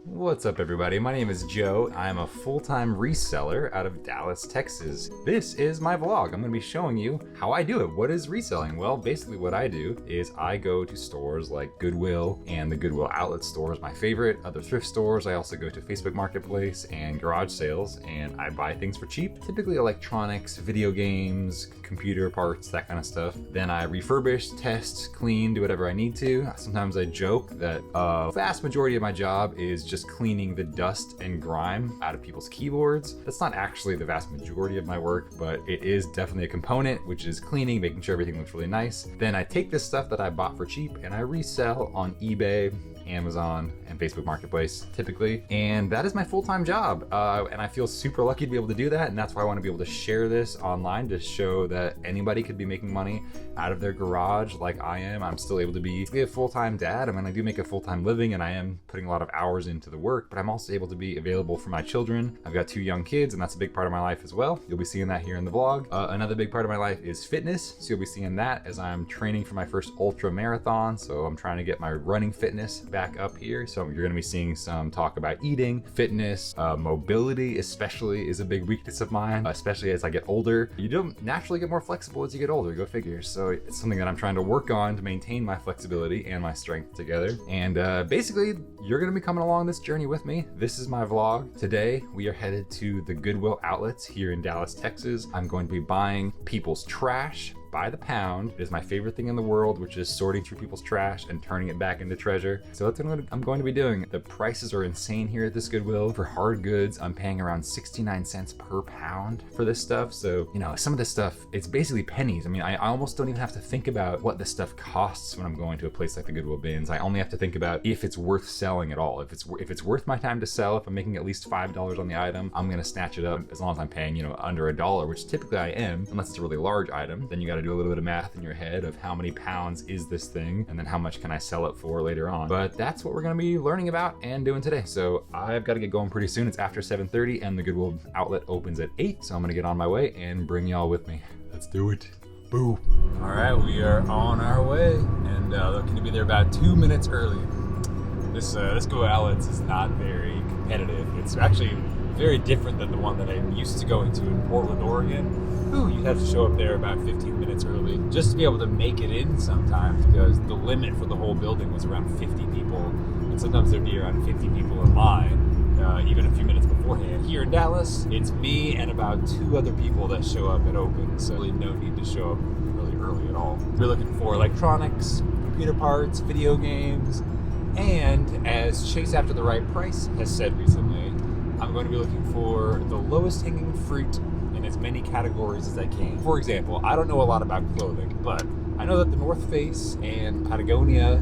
What's up, everybody? My name is Joe. I'm a full-time reseller out of Dallas, Texas. This is my vlog. I'm going to be showing you how I do it. What is reselling? Well, basically what I do is I go to stores like Goodwill and the Goodwill Outlet store is my favorite. Other thrift stores. I also go to Facebook Marketplace and garage sales, and I buy things for cheap. Typically electronics, video games, computer parts, that kind of stuff. Then I refurbish, test, clean, do whatever I need to. Sometimes I joke that a vast majority of my job is just cleaning the dust and grime out of people's keyboards. That's not actually the vast majority of my work, but it is definitely a component, which is cleaning, making sure everything looks really nice. Then I take this stuff that I bought for cheap and I resell on eBay, Amazon, and Facebook Marketplace typically, and that is my full-time job, and I feel super lucky to be able to do that, and that's why I want to be able to share this online to show that anybody could be making money out of their garage like I am. I'm still able to be a full-time dad. I mean, I do make a full-time living and I am putting a lot of hours into the work, but I'm also able to be available for my children. I've got 2 young kids and that's a big part of my life as well. You'll be seeing that here in the vlog. Another big part of my life is fitness, so you'll be seeing that as I'm training for my first ultra marathon. So I'm trying to get my running fitness back up here. So you're going to be seeing some talk about eating, fitness, mobility especially is a big weakness of mine, especially as I get older. You don't naturally get more flexible as you get older, go figure. So it's something that I'm trying to work on to maintain my flexibility and my strength together. And basically, you're going to be coming along this journey with me. This is my vlog. Today, we are headed to the Goodwill Outlets here in Dallas, Texas. I'm going to be buying people's trash by the pound. It is my favorite thing in the world, which is sorting through people's trash and turning it back into treasure. So that's what I'm going to be doing. The prices are insane here at this Goodwill. For hard goods, I'm paying around 69 cents per pound for this stuff. So, you know, some of this stuff, it's basically pennies. I mean, I almost don't even have to think about what this stuff costs when I'm going to a place like the Goodwill bins. I only have to think about if it's worth selling at all. If it's worth my time to sell, if I'm making at least $5 on the item, I'm gonna snatch it up as long as I'm paying, you know, under $1, which typically I am, unless it's a really large item. Then you gotta do a little bit of math in your head of how many pounds is this thing and then how much can I sell it for later on. But that's what we're gonna be learning about and doing today. So I've got to get going pretty soon. It's after 7:30 and the Goodwill Outlet opens at 8. So I'm gonna get on my way and bring y'all with me. Let's do it. Boo. All right, we are on our way and looking to be there about 2 minutes early. This Goodwill Outlets is not very competitive. It's actually very different than the one that I'm used to going to in Portland, Oregon. Ooh, you'd have to show up there about 15 minutes early just to be able to make it in sometimes, because the limit for the whole building was around 50 people, and sometimes there'd be around 50 people in line, even a few minutes beforehand. Here in Dallas, it's me and about 2 other people that show up at open, so really no need to show up really early at all. We're looking for electronics, computer parts, video games, and as Chase After the Right Price has said recently, I'm going to be looking for the lowest hanging fruit in as many categories as I can. For example, I don't know a lot about clothing, but I know that the North Face and Patagonia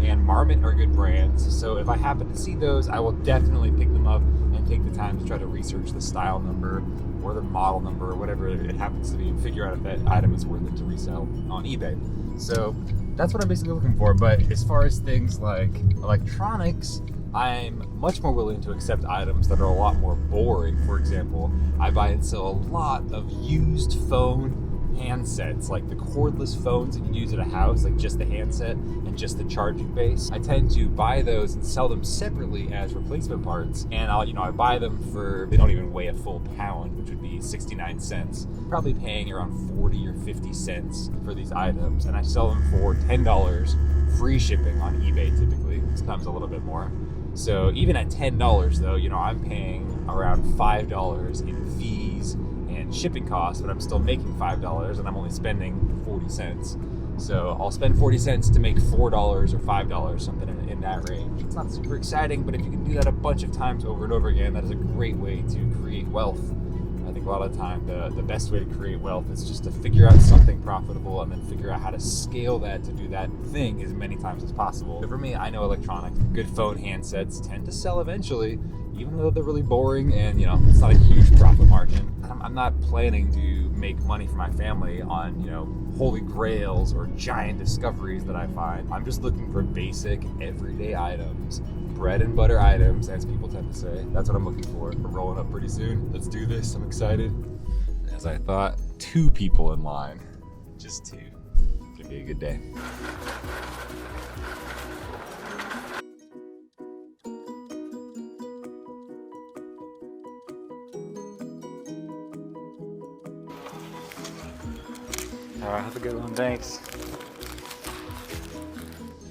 and Marmot are good brands. So if I happen to see those, I will definitely pick them up and take the time to try to research the style number or the model number or whatever it happens to be and figure out if that item is worth it to resell on eBay. So that's what I'm basically looking for. But as far as things like electronics, I'm much more willing to accept items that are a lot more boring. For example, I buy and sell a lot of used phone handsets, like the cordless phones that you use at a house, like just the handset and just the charging base. I tend to buy those and sell them separately as replacement parts, and I buy them for, they don't even weigh a full pound, which would be 69 cents. Probably paying around 40 or 50 cents for these items, and I sell them for $10 free shipping on eBay typically, sometimes a little bit more. So even at $10 though, I'm paying around $5 in fees and shipping costs, but I'm still making $5 and I'm only spending 40 cents. So I'll spend 40 cents to make $4 or $5, something in that range. It's not super exciting, but if you can do that a bunch of times over and over again, that is a great way to create wealth. I think a lot of the time the best way to create wealth is just to figure out something profitable and then figure out how to scale that to do that thing as many times as possible. So for me, I know electronics, good phone handsets tend to sell eventually, even though they're really boring and it's not a huge profit margin. I'm not planning to make money for my family on holy grails or giant discoveries that I find. I'm just looking for basic everyday items, bread and butter items, as people tend to say. That's what I'm looking for. We're rolling up pretty soon. Let's do this. I'm excited. As I thought, 2 people in line. Just 2. It's gonna be a good day. Have a good one. Thanks.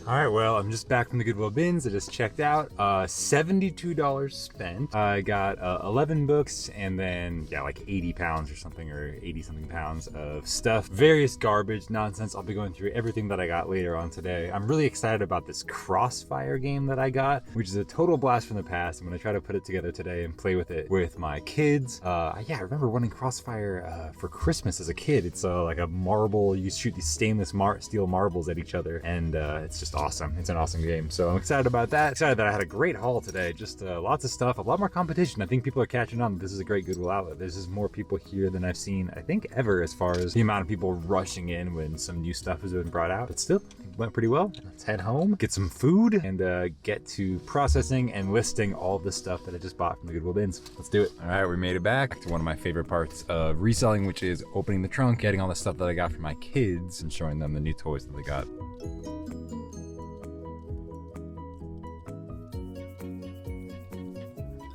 All right, well, I'm just back from the Goodwill bins. I just checked out. $72 spent. I got 11 books and then, yeah, like 80 pounds or something, or 80 something pounds of stuff. Various garbage, nonsense. I'll be going through everything that I got later on today. I'm really excited about this Crossfire game that I got, which is a total blast from the past. I'm gonna try to put it together today and play with it with my kids. Yeah, I remember running Crossfire for Christmas as a kid. It's like a marble, you shoot these stainless steel marbles at each other, and it's just awesome. It's an awesome game. So I'm excited about that. Excited that I had a great haul today. Just lots of stuff, a lot more competition. I think people are catching on. This is a great Goodwill Outlet. There's just more people here than I've seen, I think, ever, as far as the amount of people rushing in when some new stuff has been brought out. But still, it went pretty well. Let's head home, get some food, and get to processing and listing all the stuff that I just bought from the Goodwill bins. Let's do it. All right, we made it back to one of my favorite parts of reselling, which is opening the trunk, getting all the stuff that I got for my kids, and showing them the new toys that they got.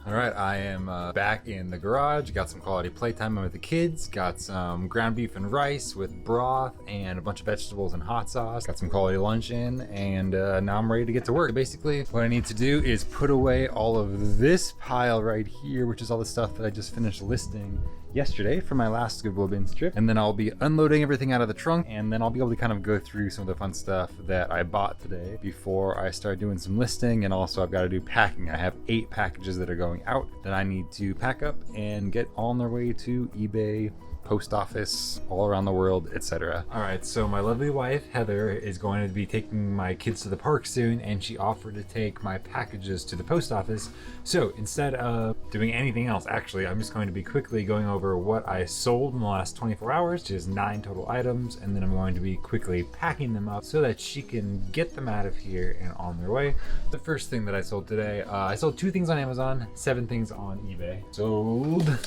All right, I am back in the garage. Got some quality playtime with the kids. Got some ground beef and rice with broth and a bunch of vegetables and hot sauce. Got some quality lunch in, and now I'm ready to get to work. Basically, what I need to do is put away all of this pile right here, which is all the stuff that I just finished listing yesterday for my last Goodwill bins trip, and then I'll be unloading everything out of the trunk, and then I'll be able to kind of go through some of the fun stuff that I bought today before I start doing some listing. And also I've got to do packing. I have 8 packages that are going out that I need to pack up and get on their way to eBay, post office, all around the world, etc. All right, so my lovely wife Heather is going to be taking my kids to the park soon, and she offered to take my packages to the post office. So instead of doing anything else, actually, I'm just going to be quickly going over what I sold in the last 24 hours, which is 9 total items, and then I'm going to be quickly packing them up so that she can get them out of here and on their way. The first thing that I sold today, I sold 2 things on Amazon, 7 things on eBay. Sold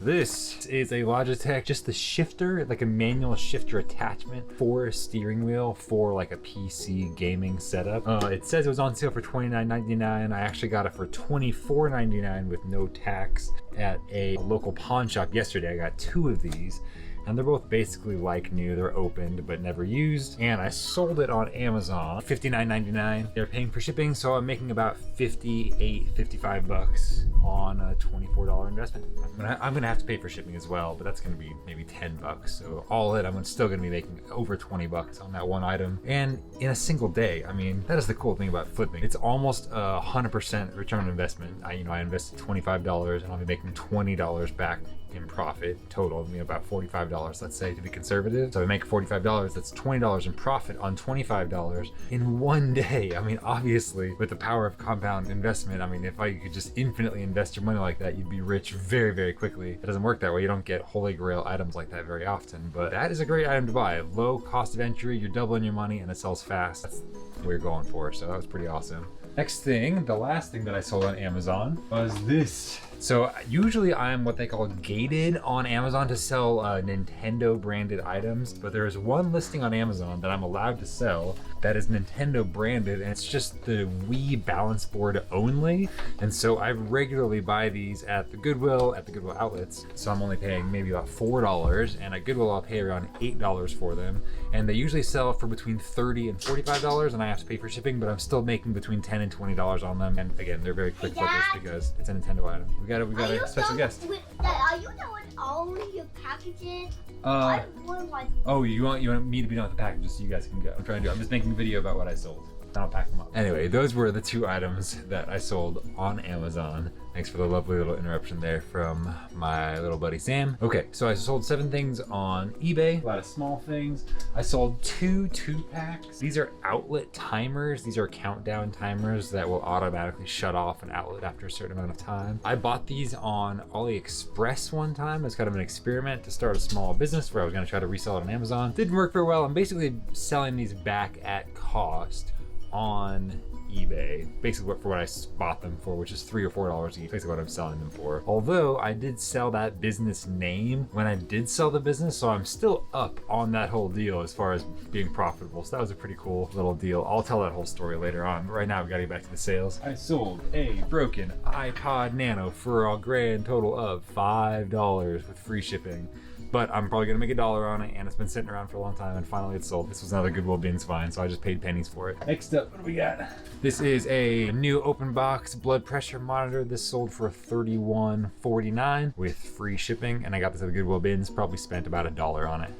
this is a Logitech, just the shifter, like a manual shifter attachment for a steering wheel for like a PC gaming setup. It says it was on sale for $29.99. I actually got it for $24.99 with no tax at a local pawn shop yesterday. I got 2 of these, and they're both basically like new. They're opened but never used, and I sold it on Amazon $59.99. They're paying for shipping, so I'm making about $55 on a $24 investment. I'm gonna have to pay for shipping as well, but that's gonna be maybe $10. So all in, I'm still gonna be making over $20 on that one item, and in a single day. I mean, that is the cool thing about flipping. It's almost 100% return on investment. I invested $25, and I'll be making $20 back in profit total. I mean, about $45, let's say, to be conservative. So I make $45, that's $20 in profit on $25 in one day. I mean, obviously, with the power of compound investment, I mean, if I could just infinitely invest your money like that, you'd be rich very, very quickly. It doesn't work that way. You don't get holy grail items like that very often, but that is a great item to buy. Low cost of entry, you're doubling your money, and it sells fast. That's what you're going for, so that was pretty awesome. Next thing, the last thing that I sold on Amazon was this. So usually I'm what they call gated on Amazon to sell Nintendo branded items, but there is one listing on Amazon that I'm allowed to sell that is Nintendo branded, and it's just the Wii balance board only. And so I regularly buy these at the Goodwill outlets. So I'm only paying maybe about $4, and at Goodwill I'll pay around $8 for them. And they usually sell for between $30 and $45, and I have to pay for shipping, but I'm still making between $10 and $20 on them. And again, they're very quick flippers because it's a Nintendo item. We got a special guest. Are you done with all your packages? Oh, you want me to be done with the packages so you guys can go? I'm just making a video about what I sold. I'll pack them up. Anyway, those were the 2 items that I sold on Amazon. Thanks for the lovely little interruption there from my little buddy Sam. Okay, so I sold 7 things on eBay, a lot of small things. I sold 2 2-packs. These are outlet timers. These are countdown timers that will automatically shut off an outlet after a certain amount of time. I bought these on AliExpress one time as kind of an experiment to start a small business where I was gonna try to resell it on Amazon. Didn't work very well. I'm basically selling these back at cost on eBay, basically for what I bought them for, which is $3 or $4 each, basically what I'm selling them for. Although I did sell that business name when I did sell the business, so I'm still up on that whole deal as far as being profitable. So that was a pretty cool little deal. I'll tell that whole story later on. But right now, we've got to get back to the sales. I sold a broken iPod Nano for a grand total of $5 with free shipping. but I'm probably gonna make $1 on it, and it's been sitting around for a long time, and finally it's sold. This was another Goodwill Bins find, so I just paid pennies for it. Next up, what do we got? This is a new open box blood pressure monitor. This sold for $31.49 with free shipping, and I got this at the Goodwill Bins, probably spent about $1 on it.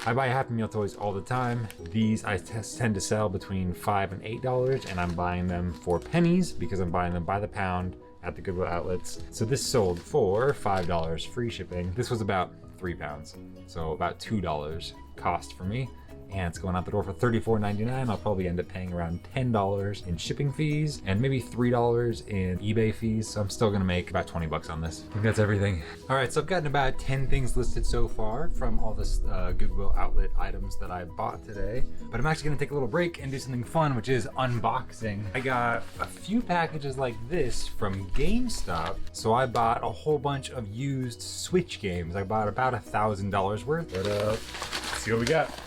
I buy Happy Meal toys all the time. These I tend to sell between $5 and $8, and I'm buying them for pennies because I'm buying them by the pound at the Goodwill outlets. So this sold for $5 free shipping. This was about 3 pounds, so about $2 cost for me. And it's going out the door for $34.99. I'll probably end up paying around $10 in shipping fees and maybe $3 in eBay fees. So I'm still gonna make about 20 bucks on this. I think that's everything. All right, so I've gotten about 10 things listed so far from all this Goodwill Outlet items that I bought today. But I'm actually gonna take a little break and do something fun, which is unboxing. I got a few packages like this from GameStop. So I bought a whole bunch of used Switch games. I bought about $1,000 worth, but let's see what we got.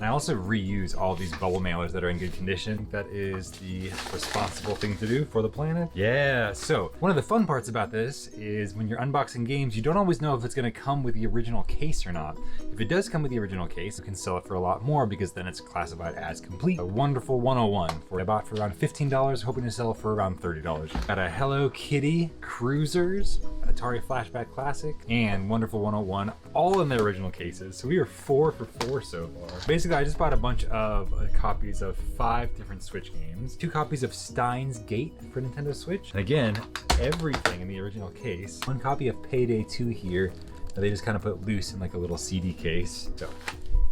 And I also reuse all these bubble mailers that are in good condition. That is the responsible thing to do for the planet. Yeah, so one of the fun parts about this is when you're unboxing games, you don't always know if it's gonna come with the original case or not. If it does come with the original case, you can sell it for a lot more because then it's classified as complete. A wonderful 101 I bought for around $15, hoping to sell it for around $30. Got a Hello Kitty Cruisers, Atari Flashback Classic, and Wonderful 101, all in their original cases. So we are 4 for 4 so far. Basically, I just bought a bunch of copies of 5 different Switch games, 2 copies of Steins Gate for Nintendo Switch, and again, everything in the original case. 1 copy of Payday 2 here that they just kind of put loose in like a little CD case. So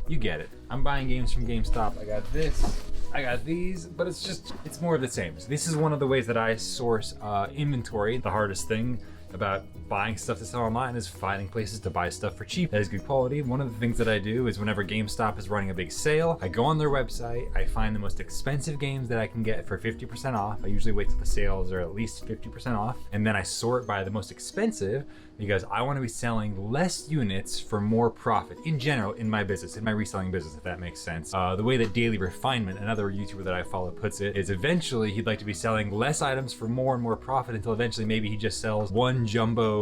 you get it. I'm buying games from GameStop. I got this, I got these, but it's more of the same. So this is one of the ways that I source inventory. The hardest thing about buying stuff to sell online is finding places to buy stuff for cheap that is good quality. One of the things that I do is whenever GameStop is running a big sale, I go on their website, I find the most expensive games that I can get for 50% off. I usually wait till the sales are at least 50% off, and then I sort by the most expensive because I want to be selling less units for more profit in general in my business, in my reselling business, if that makes sense. The way that Daily Refinement, another YouTuber that I follow, puts it is eventually he'd like to be selling less items for more and more profit until eventually maybe he just sells 1 jumbo,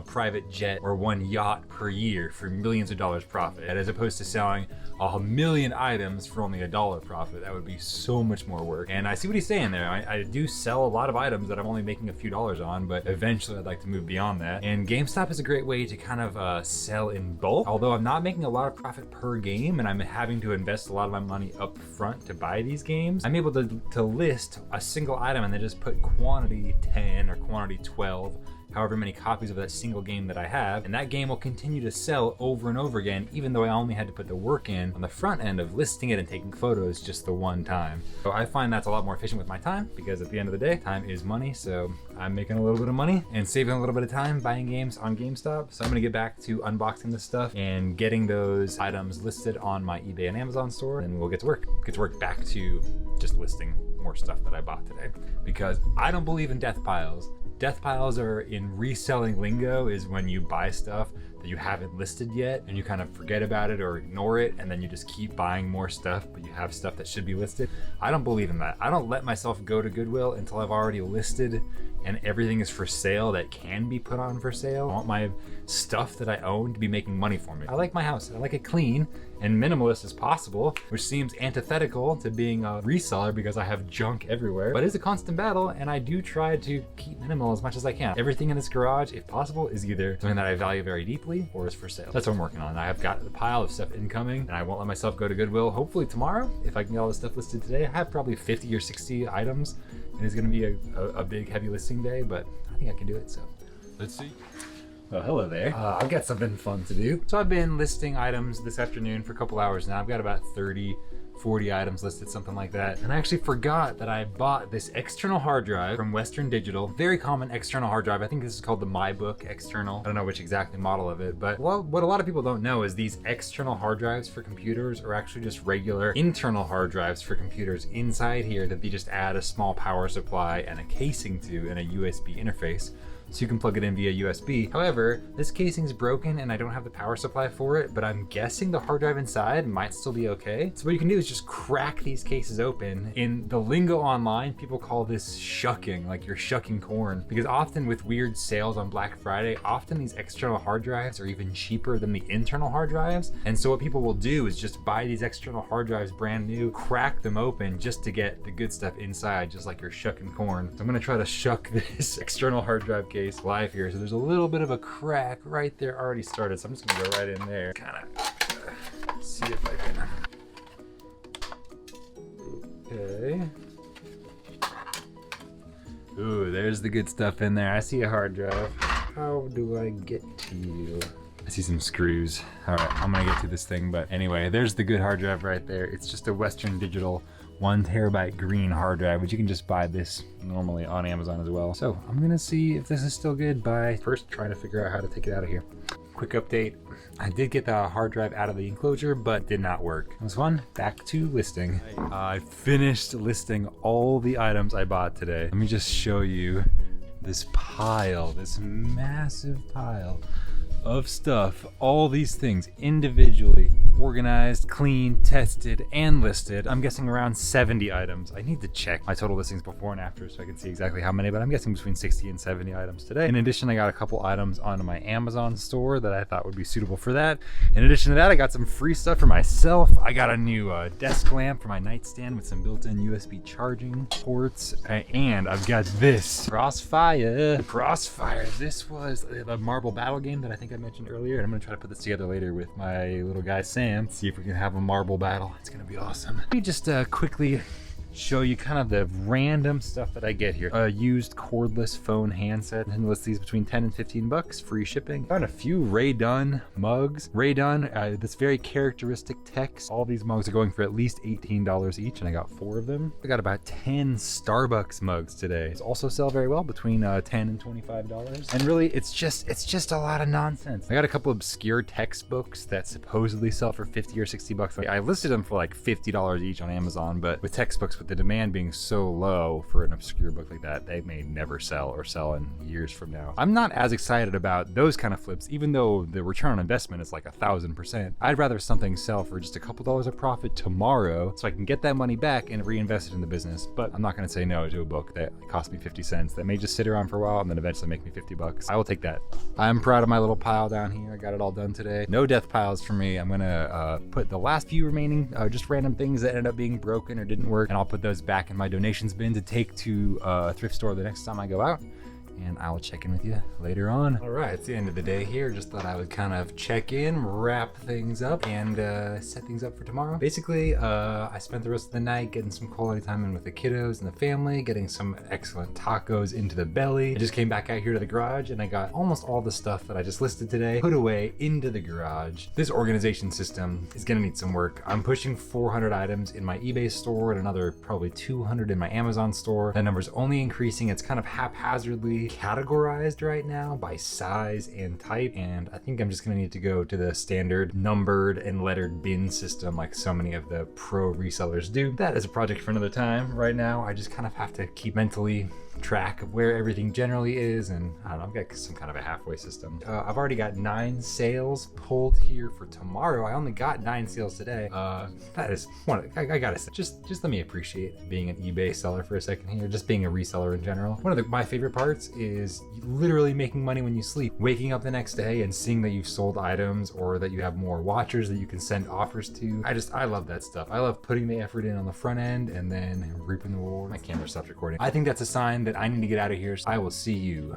private jet or 1 yacht per year for millions of dollars profit, as opposed to selling a million items for only $1 profit. That would be so much more work. And I see what he's saying there. I do sell a lot of items that I'm only making a few dollars on, but eventually I'd like to move beyond that. And GameStop is a great way to kind of sell in bulk. Although I'm not making a lot of profit per game and I'm having to invest a lot of my money up front to buy these games, I'm able to list a single item and then just put quantity 10 or quantity 12, however many copies of that single game that I have, and that game will continue to sell over and over again, even though I only had to put the work in on the front end of listing it and taking photos just the one time. So I find that's a lot more efficient with my time, because at the end of the day, time is money, so I'm making a little bit of money and saving a little bit of time buying games on GameStop. So I'm gonna get back to unboxing this stuff and getting those items listed on my eBay and Amazon store, and we'll get to work. Get to work back to just listing more stuff that I bought today, because I don't believe in death piles. Death piles are, in reselling lingo, is when you buy stuff that you haven't listed yet and you kind of forget about it or ignore it, and then you just keep buying more stuff, but you have stuff that should be listed. I don't believe in that. I don't let myself go to Goodwill until I've already listed and everything is for sale that can be put on for sale. I want my stuff that I own to be making money for me. I like my house. I like it clean and minimalist as possible, which seems antithetical to being a reseller because I have junk everywhere, but it's a constant battle, and I do try to keep minimal as much as I can. Everything in this garage, if possible, is either something that I value very deeply or is for sale. That's what I'm working on. I have got a pile of stuff incoming, and I won't let myself go to Goodwill. Hopefully tomorrow, if I can get all this stuff listed today. I have probably 50 or 60 items, and it's gonna be a big heavy listing day, but I think I can do it, so let's see. Well, hello there. I've got something fun to do. So I've been listing items this afternoon for a couple hours now. I've got about 30, 40 items listed, something like that. And I actually forgot that I bought this external hard drive from Western Digital. Very common external hard drive. I think this is called the MyBook external. I don't know which exact model of it, but what a lot of people don't know is these external hard drives for computers are actually just regular internal hard drives for computers inside here that they just add a small power supply and a casing to and a USB interface, so you can plug it in via USB. However, this casing's broken and I don't have the power supply for it, but I'm guessing the hard drive inside might still be okay. So what you can do is just crack these cases open. In the lingo online, people call this shucking, like you're shucking corn, because often with weird sales on Black Friday, often these external hard drives are even cheaper than the internal hard drives. And so what people will do is just buy these external hard drives brand new, crack them open just to get the good stuff inside, just like you're shucking corn. So I'm gonna try to shuck this external hard drive case live here. So there's a little bit of a crack right there already started. So I'm just gonna go right in there, kind of see if I can. Okay. Ooh, there's the good stuff in there. I see a hard drive. How do I get to you? I see some screws. All right, I'm gonna get to this thing, but anyway, there's the good hard drive right there. It's just a Western Digital 1 terabyte green hard drive, which you can just buy this normally on Amazon as well. So I'm gonna see if this is still good by first trying to figure out how to take it out of here. Quick update. I did get the hard drive out of the enclosure, but did not work. It was fun. Back to listing. I finished listing all the items I bought today. Let me just show you this pile, this massive pile of stuff. All these things individually organized, clean, tested, and listed. I'm guessing around 70 items. I need to check my total listings before and after so I can see exactly how many, but I'm guessing between 60 and 70 items today. In addition, I got a couple items onto my Amazon store that I thought would be suitable for that. In addition to that, I got some free stuff for myself. I got a new desk lamp for my nightstand with some built-in USB charging ports, and I've got this Crossfire. This was the marble battle game that I think I mentioned earlier, and I'm gonna try to put this together later with my little guy Sam. See if we can have a marble battle. It's gonna be awesome. Let me just quickly show you kind of the random stuff that I get here. A used cordless phone handset, and list these between 10 and 15 bucks, free shipping. Found a few Ray Dunn mugs. Ray Dunn, this very characteristic text. All these mugs are going for at least $18 each, and I got 4 of them. I got about 10 Starbucks mugs today. These also sell very well, between $10 and $25. And really, it's just a lot of nonsense. I got a couple obscure textbooks that supposedly sell for 50 or 60 bucks. I listed them for like $50 each on Amazon, but with textbooks, with the demand being so low for an obscure book like that, they may never sell or sell in years from now. I'm not as excited about those kind of flips, even though the return on investment is like 1,000%. I'd rather something sell for just a couple dollars of profit tomorrow so I can get that money back and reinvest it in the business. But I'm not going to say no to a book that cost me 50 cents that may just sit around for a while and then eventually make me 50 bucks. I will take that. I'm proud of my little pile down here. I got it all done today. No death piles for me. I'm going to put the last few remaining just random things that ended up being broken or didn't work, and I'll put those back in my donations bin to take to a thrift store the next time I go out. And I will check in with you later on. All right, it's the end of the day here. Just thought I would kind of check in, wrap things up, and set things up for tomorrow. Basically, I spent the rest of the night getting some quality time in with the kiddos and the family, getting some excellent tacos into the belly. I just came back out here to the garage and I got almost all the stuff that I just listed today put away into the garage. This organization system is gonna need some work. I'm pushing 400 items in my eBay store and another probably 200 in my Amazon store. That number's only increasing. It's kind of haphazardly categorized right now by size and type, and I think I'm just gonna need to go to the standard numbered and lettered bin system like so many of the pro resellers do. That is a project for another time. Right now I just kind of have to keep mentally track of where everything generally is, and I don't know, I've got some kind of a halfway system. I've already got 9 sales pulled here for tomorrow. I only got 9 sales today. That is one. I gotta say, just let me appreciate being an eBay seller for a second here, just being a reseller in general. One of my favorite parts is literally making money when you sleep, waking up the next day and seeing that you've sold items or that you have more watchers that you can send offers to. I love that stuff. I love putting the effort in on the front end and then reaping the reward. My camera stopped recording. I think that's a sign that I need to get out of here. So I will see you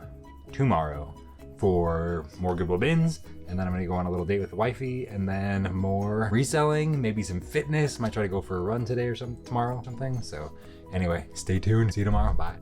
tomorrow for more Goodwill bins, and then I'm gonna go on a little date with the wifey, and then more reselling, maybe some fitness. Might try to go for a run today or tomorrow or something. So anyway, stay tuned. See you tomorrow. Bye.